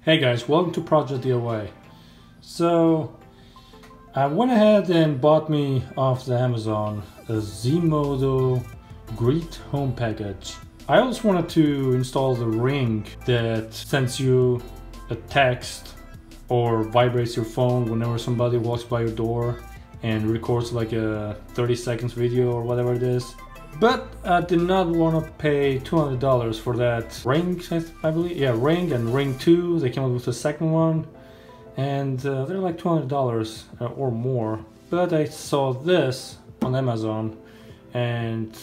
Hey guys, welcome to Project DIY. So I went ahead and bought me off the Amazon a Zmodo Greet Home Package. I also wanted to install the ring that sends you a text or vibrates your phone whenever somebody walks by your door and records like a 30 seconds video or whatever it is. But I did not want to pay $200 for that ring, I believe. Yeah, ring and ring 2. They came out with the second one. And they're like $200 or more. But I saw this on Amazon and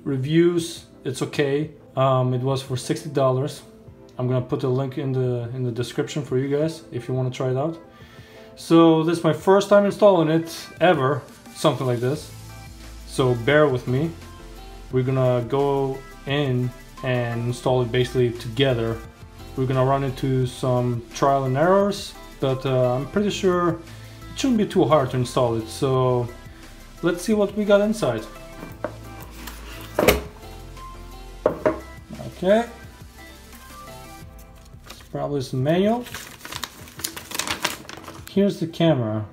reviews, it's okay. It was for $60. I'm gonna put a link in the description for you guys if you want to try it out. So this is my first time installing it ever, something like this. So bear with me. We're gonna go in and install it basically together. We're gonna run into some trial and errors, but I'm pretty sure it shouldn't be too hard to install it. So let's see what we got inside. Okay, it's probably some manual. Here's the camera.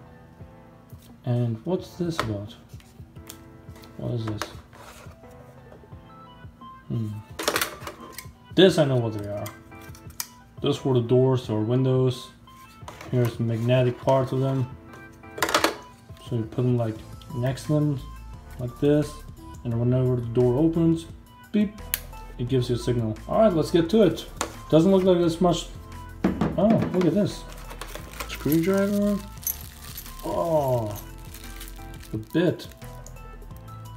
And what's this about? What is this? This I know what they are. Those for the doors or windows. Here's the magnetic part of them. So you put them like next to them, like this. And whenever the door opens, beep, it gives you a signal. Alright, let's get to it. Doesn't look like there's much. Oh, look at this. Screwdriver. Oh, a bit.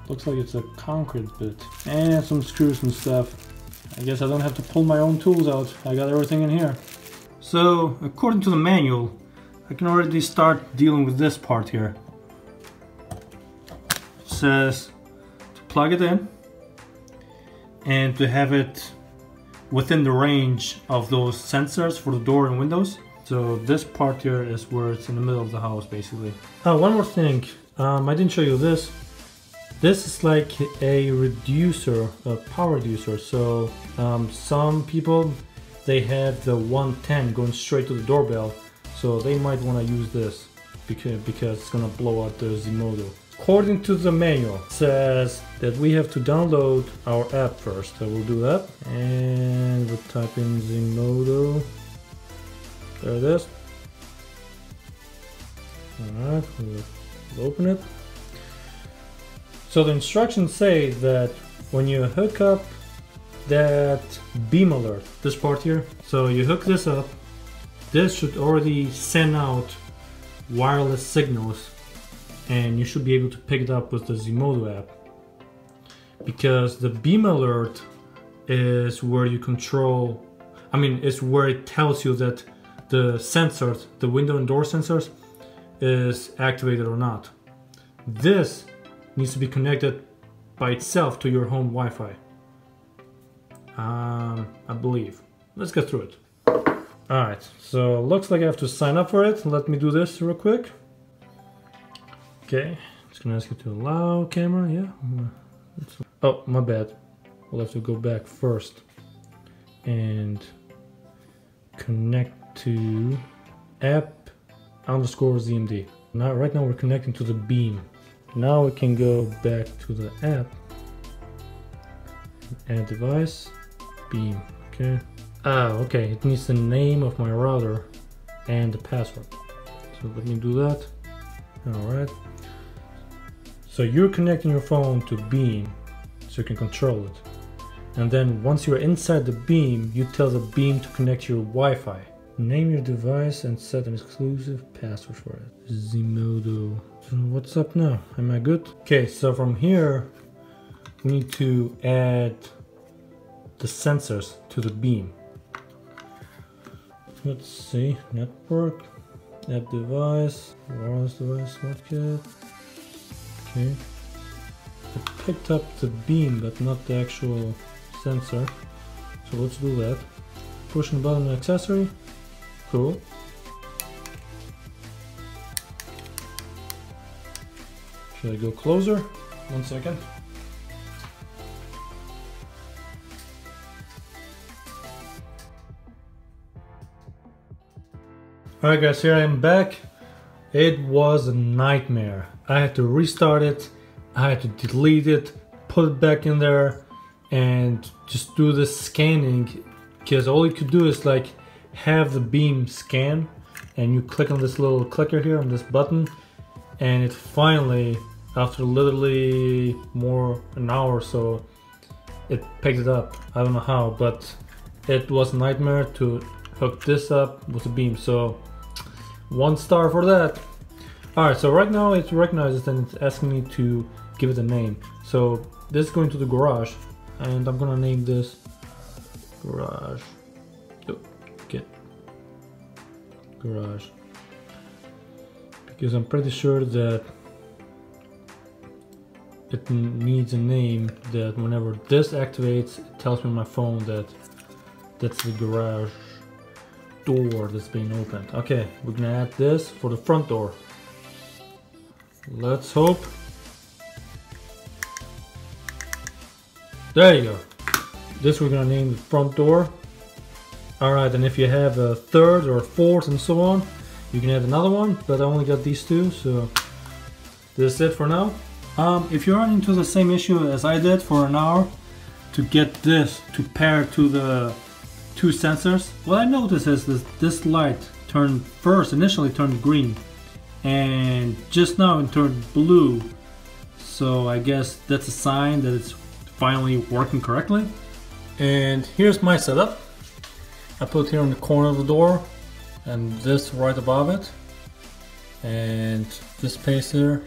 Looks like it's a concrete bit. And some screws and stuff. I guess I don't have to pull my own tools out. I got everything in here. So, according to the manual, I can already start dealing with this part here. It says to plug it in and to have it within the range of those sensors for the door and windows. So this part here is where it's in the middle of the house, basically. Oh, one more thing. I didn't show you this. This is like a reducer, a power reducer. So some people, they have the 110 going straight to the doorbell. So they might want to use this because it's going to blow out the Zmodo. According to the manual, it says that we have to download our app first. So we'll do that. And we'll type in Zmodo. There it is. Alright, we'll open it. So the instructions say that when you hook up that beam alert, this part here, so you hook this up, this should already send out wireless signals and you should be able to pick it up with the Zmodo app. Because the beam alert is where you control, it's where it tells you that the sensors, the window and door sensors, is activated or not. This needs to be connected by itself to your home Wi-Fi. I believe. Let's get through it. Alright, so looks like I have to sign up for it. Let me do this real quick. Okay, it's gonna ask you to allow camera, yeah. Oh, my bad. We'll have to go back first and connect to app_ZMD. Now, right now we're connecting to the beam. Now we can go back to the app, add device, beam, okay. Okay, it needs the name of my router and the password. So let me do that. Alright. So you're connecting your phone to beam so you can control it. And then once you're inside the beam, you tell the beam to connect to your Wi-Fi. Name your device and set an exclusive password for it. Zmodo. So what's up now? Am I good? Okay, so from here, we need to add the sensors to the beam. Let's see, network, app device, wireless device, SmartKit. Okay. It picked up the beam, but not the actual sensor. So let's do that. Pushing button accessory. Cool. Should I go closer? 1 second. Alright guys, here I am back. It was a nightmare. I had to restart it, I had to delete it, put it back in there, and just do this scanning, because all you could do is like have the beam scan, and you click on this little clicker here on this button, and it finally, after literally more an hour or so, it picked it up. I don't know how, but it was a nightmare to hook this up with a beam, so 1 star for that. Alright, so right now it recognizes and it's asking me to give it a name. So this is going to the garage, and I'm gonna name this garage. Oh, get garage, because I'm pretty sure that it needs a name that whenever this activates, it tells me on my phone that that's the garage door that's being opened. Okay, we're gonna add this for the front door. Let's hope. There you go. This we're gonna name the front door. Alright, and if you have a third or a fourth and so on, you can add another one, but I only got these two, so this is it for now. If you run into the same issue as I did for an hour to get this to pair to the two sensors, what I noticed is this light initially turned green, and just now it turned blue. So I guess that's a sign that it's finally working correctly. And here's my setup. I put it here in the corner of the door, and this right above it, and this space here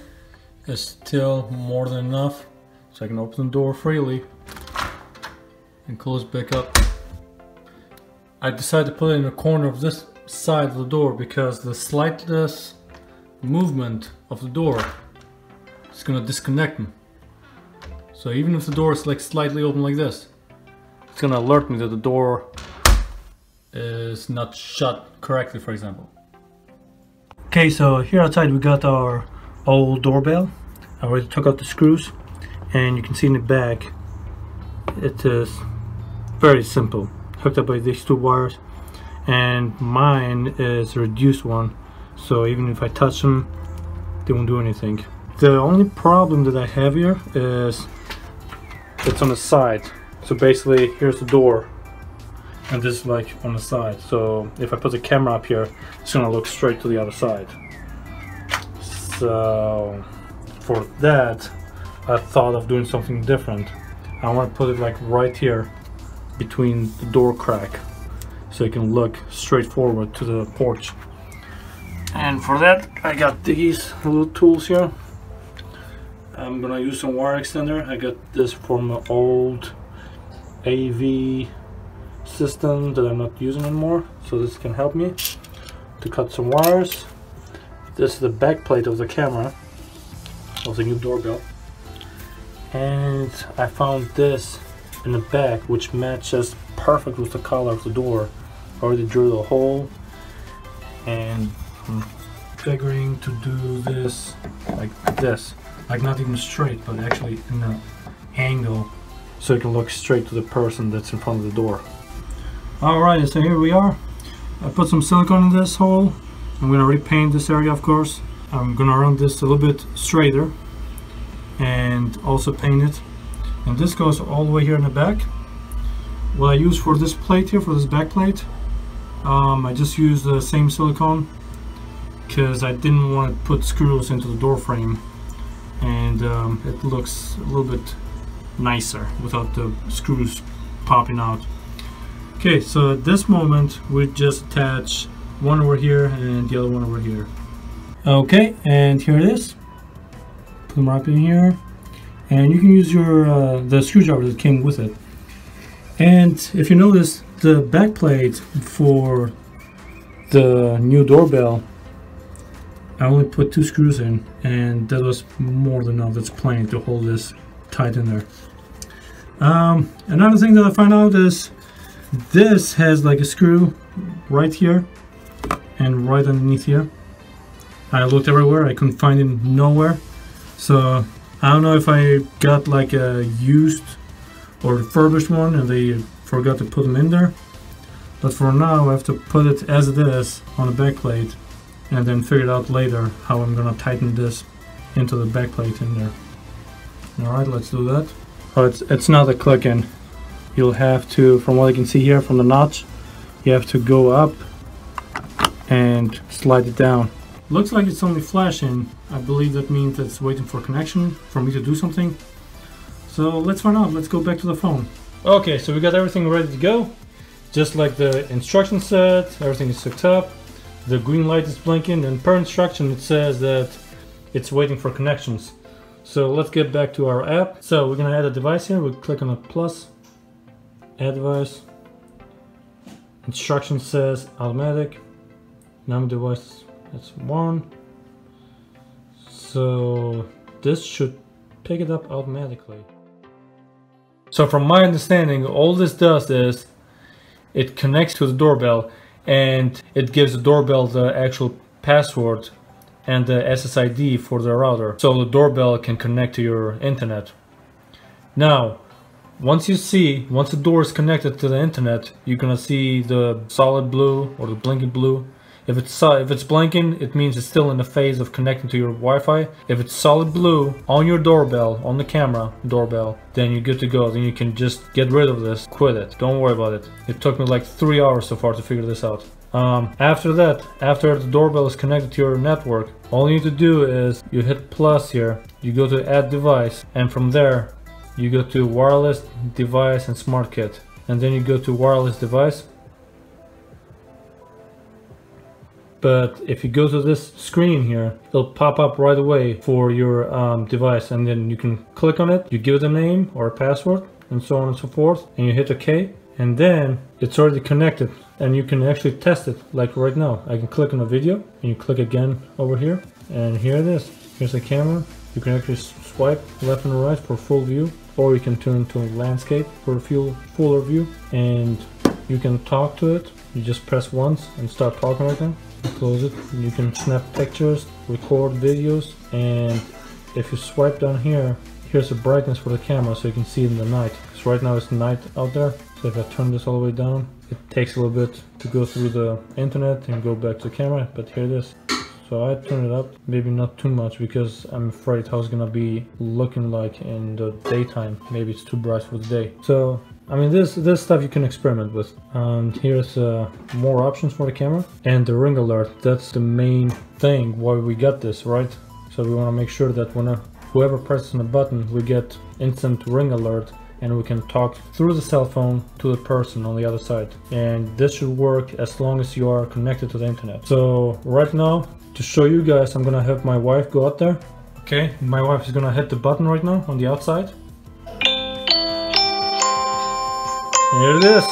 is still more than enough so I can open the door freely and close it back up. I decided to put it in the corner of this side of the door because the slightest movement of the door is gonna disconnect me. So even if the door is like slightly open like this, it's gonna alert me that the door is not shut correctly, for example. Okay, so here outside we got our old doorbell. I already took out the screws, and you can see in the back it is very simple, hooked up by these two wires, and mine is a reduced one, so even if I touch them, they won't do anything. The only problem that I have here is it's on the side. So basically here's the door, and this is like on the side, so if I put the camera up here, it's gonna look straight to the other side. So for that, I thought of doing something different. I want to put it like right here between the door crack, so you can look straight forward to the porch. And for that, I got these little tools here. I'm gonna use some wire extender. I got this from an old AV system that I'm not using anymore, so this can help me to cut some wires. This is the back plate of the camera of the new doorbell, and I found this in the back which matches perfect with the color of the door. I already drew the hole, and I'm figuring to do this, like not even straight, but actually in an angle, so it can look straight to the person that's in front of the door. Alright, so here we are. I put some silicone in this hole. I'm gonna repaint this area, of course. I'm gonna run this a little bit straighter and also paint it. And this goes all the way here in the back. What I use for this plate here, for this back plate, I just used the same silicone because I didn't want to put screws into the door frame, and it looks a little bit nicer without the screws popping out. Okay, so at this moment we just attach one over here and the other one over here. Okay, and here it is. Put them right in here, and you can use your the screwdriver that came with it. And if you notice, the back plate for the new doorbell, I only put 2 screws in, and that was more than enough. That's plenty to hold this tight in there. Another thing that I found out is this has like a screw right here and right underneath here. I looked everywhere, I couldn't find it nowhere. So I don't know if I got like a used or refurbished one and they forgot to put them in there, But for now I have to put it as it is on the back plate and then figure it out later how I'm gonna tighten this into the back plate in there. Alright, let's do that. Oh, it's not a click-in. You'll have to, from what I can see here from the notch, you have to go up and slide it down. Looks like it's only flashing. I believe that means it's waiting for connection for me to do something. So let's find out. Let's go back to the phone. Okay, so we got everything ready to go. Just like the instruction said, everything is hooked up. The green light is blinking, and per instruction it says that it's waiting for connections. So let's get back to our app. So we're gonna add a device here. We'll click on a plus, add device. Instruction says automatic. Number device, that's 1. So this should pick it up automatically. So from my understanding, all this does is it connects to the doorbell and it gives the doorbell the actual password and the SSID for the router, so the doorbell can connect to your internet. Now, once the door is connected to the internet, you're gonna see the solid blue or the blinking blue. If it's blinking, it means it's still in the phase of connecting to your Wi-Fi. If it's solid blue on your doorbell, on the camera doorbell, then you're good to go. Then you can just get rid of this, quit it. Don't worry about it. It took me like 3 hours so far to figure this out. After that, after the doorbell is connected to your network, all you need to do is you hit plus here, you go to add device, and from there you go to wireless device and smart kit, and then you go to wireless device. But if you go to this screen here, it'll pop up right away for your device, and then you can click on it, you give it a name or a password, and so on and so forth, and you hit OK, and then it's already connected, and you can actually test it. Like right now, I can click on a video, and you click again over here, and here it is. Here's the camera. You can actually swipe left and right for full view, or you can turn to landscape for a fuller view, and you can talk to it. You just press once and start talking right now. Close it. You can snap pictures, record videos, and if you swipe down here, here's the brightness for the camera so you can see in the night. Because right now it's night out there, so if I turn this all the way down, it takes a little bit to go through the internet and go back to the camera, but here it is. So I turn it up, maybe not too much because I'm afraid how it's gonna be looking like in the daytime. Maybe it's too bright for the day. So I mean, this stuff you can experiment with. And here's more options for the camera and the ring alert. That's the main thing why we got this, right? So we want to make sure that when whoever presses on the button, we get instant ring alert, and we can talk through the cell phone to the person on the other side. And this should work as long as you are connected to the internet. So right now, to show you guys, I'm gonna have my wife go out there. Okay, my wife is gonna hit the button right now on the outside. Here it is.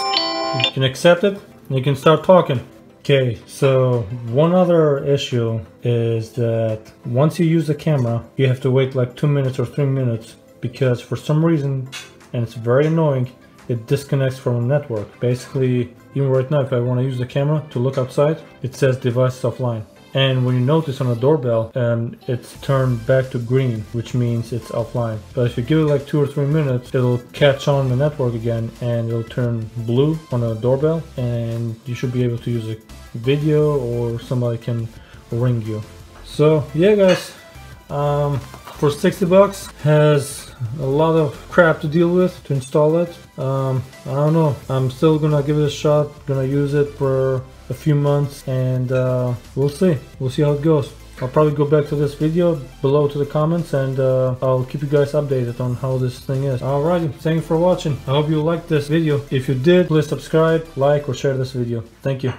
You can accept it and you can start talking. Okay, so one other issue is that once you use the camera, you have to wait like 2 minutes or 3 minutes because for some reason, and it's very annoying, it disconnects from the network. Basically, even right now, if I want to use the camera to look outside, it says device is offline. And when you notice on the doorbell, it's turned back to green, which means it's offline. But if you give it like 2 or 3 minutes, it'll catch on the network again and it'll turn blue on the doorbell, and you should be able to use a video or somebody can ring you. So yeah guys, for 60 bucks has a lot of crap to deal with to install it. I don't know, I'm still gonna give it a shot, gonna use it for a few months, and we'll see how it goes. I'll probably go back to this video below to the comments, and I'll keep you guys updated on how this thing is. Alrighty, thank you for watching. I hope you liked this video. If you did, please subscribe, like, or share this video. Thank you.